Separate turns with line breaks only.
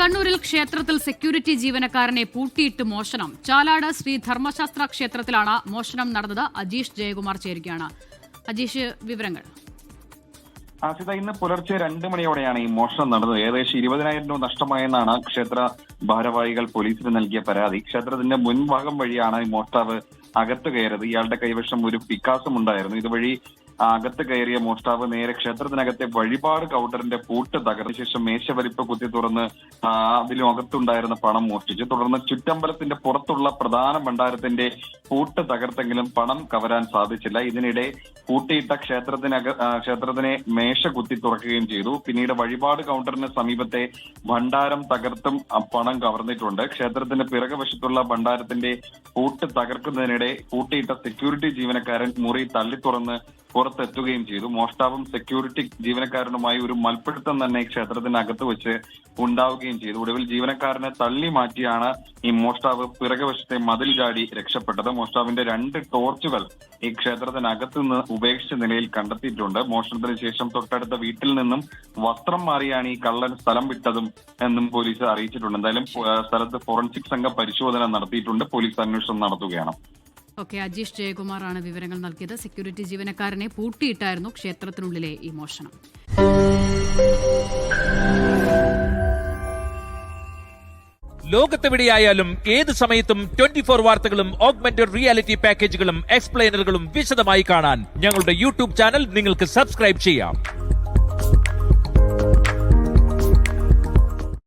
കണ്ണൂരിൽ ക്ഷേത്രത്തിൽ സെക്യൂരിറ്റി ജീവനക്കാരനെ പൂട്ടിയിട്ട് മോഷണം. ചാലാട് ശ്രീ ധർമ്മശാസ്ത്ര ക്ഷേത്രത്തിലാണ് മോഷണം നടന്നത്. അജീഷ് ജയകുമാർ ചേരുകയാണ്. അജീഷ്, വിവരങ്ങൾ.
ആസിത, ഇന്ന് പുലർച്ചെ 2 മണിയോടെയാണ് ഈ മോഷണം നടന്നത്. ഏകദേശം 20,000 രൂപ നഷ്ടമായെന്നാണ് ക്ഷേത്ര ഭാരവാഹികൾ പോലീസിന് നൽകിയ പരാതി. ക്ഷേത്രത്തിന്റെ മുൻഭാഗം വഴിയാണ് ഈ മോഷ്ടാവ് അകത്ത് കയറിയത്. ഇയാളുടെ കൈവശം ഒരു പിക്കാസും ഉണ്ടായിരുന്നു. ഇതുവഴി അകത്ത് കയറിയ മോഷ്ടാവ് നേരെ ക്ഷേത്രത്തിനകത്തെ വഴിപാട് കൗണ്ടറിന്റെ പൂട്ട് തകർന്ന ശേഷം മേശവലിപ്പ് കുത്തി തുറന്ന് അതിലും അകത്തുണ്ടായിരുന്ന പണം മോഷ്ടിച്ചു. തുടർന്ന് ചുറ്റമ്പലത്തിന്റെ പുറത്തുള്ള പ്രധാന ഭണ്ഡാരത്തിന്റെ പൂട്ട് തകർത്തെങ്കിലും പണം കവരാൻ സാധിച്ചില്ല. ഇതിനിടെ പൂട്ടിയിട്ട ക്ഷേത്രത്തിനെ മേശ കുത്തി തുറക്കുകയും ചെയ്തു. പിന്നീട് വഴിപാട് കൗണ്ടറിന് സമീപത്തെ ഭണ്ഡാരം തകർത്തും പണം കവർന്നിട്ടുണ്ട്. ക്ഷേത്രത്തിന്റെ പിറകുവശത്തുള്ള ഭണ്ഡാരത്തിന്റെ പൂട്ട് തകർക്കുന്നതിനിടെ പൂട്ടിയിട്ട സെക്യൂരിറ്റി ജീവനക്കാരൻ മുറി തള്ളി തുറന്ന് പുറത്തെത്തുകയും ചെയ്തു. മോഷ്ടാവും സെക്യൂരിറ്റി ജീവനക്കാരനുമായി ഒരു മൽപ്പിടുത്തം തന്നെ ക്ഷേത്രത്തിനകത്ത് വെച്ച് ഉണ്ടാവുകയും ചെയ്തു. ഒടുവിൽ ജീവനക്കാരനെ തള്ളി മാറ്റിയാണ് ഈ മോഷ്ടാവ് പിറകുവശത്തെ മതിൽ ചാടി രക്ഷപ്പെട്ടത്. മോഷ്ടാവിന്റെ 2 ടോർച്ചുകൾ ഈ ക്ഷേത്രത്തിനകത്ത് നിന്ന് ഉപേക്ഷിച്ച നിലയിൽ കണ്ടെത്തിയിട്ടുണ്ട്. മോഷണത്തിന് ശേഷം തൊട്ടടുത്ത വീട്ടിൽ നിന്നും വസ്ത്രം മാറിയാണ് ഈ കള്ളൻ സ്ഥലം വിട്ടതും എന്നും പോലീസ് അറിയിച്ചിട്ടുണ്ട്. എന്തായാലും സ്ഥലത്ത് ഫോറൻസിക് സംഘം പരിശോധന നടത്തിയിട്ടുണ്ട്. പോലീസ് അന്വേഷണം നടത്തുകയാണ്.
ഓക്കെ, അജീഷ് ജയകുമാറാണ് വിവരങ്ങൾ നൽകിയത്. സെക്യൂരിറ്റി ജീവനക്കാരനെ പൂട്ടിയിട്ടായിരുന്നു ക്ഷേത്രത്തിനുള്ളിലെ ഈ മോഷണം.
ലോകത്തെവിടെയായാലും ഏത് സമയത്തും 24 വാർത്തകളും ഓഗ്മെന്റഡ് റിയാലിറ്റി പാക്കേജുകളും എക്സ്പ്ലെയിനറുകളും വിശദമായി കാണാൻ ഞങ്ങളുടെ യൂട്യൂബ് ചാനൽ നിങ്ങൾക്ക് സബ്സ്ക്രൈബ് ചെയ്യാം.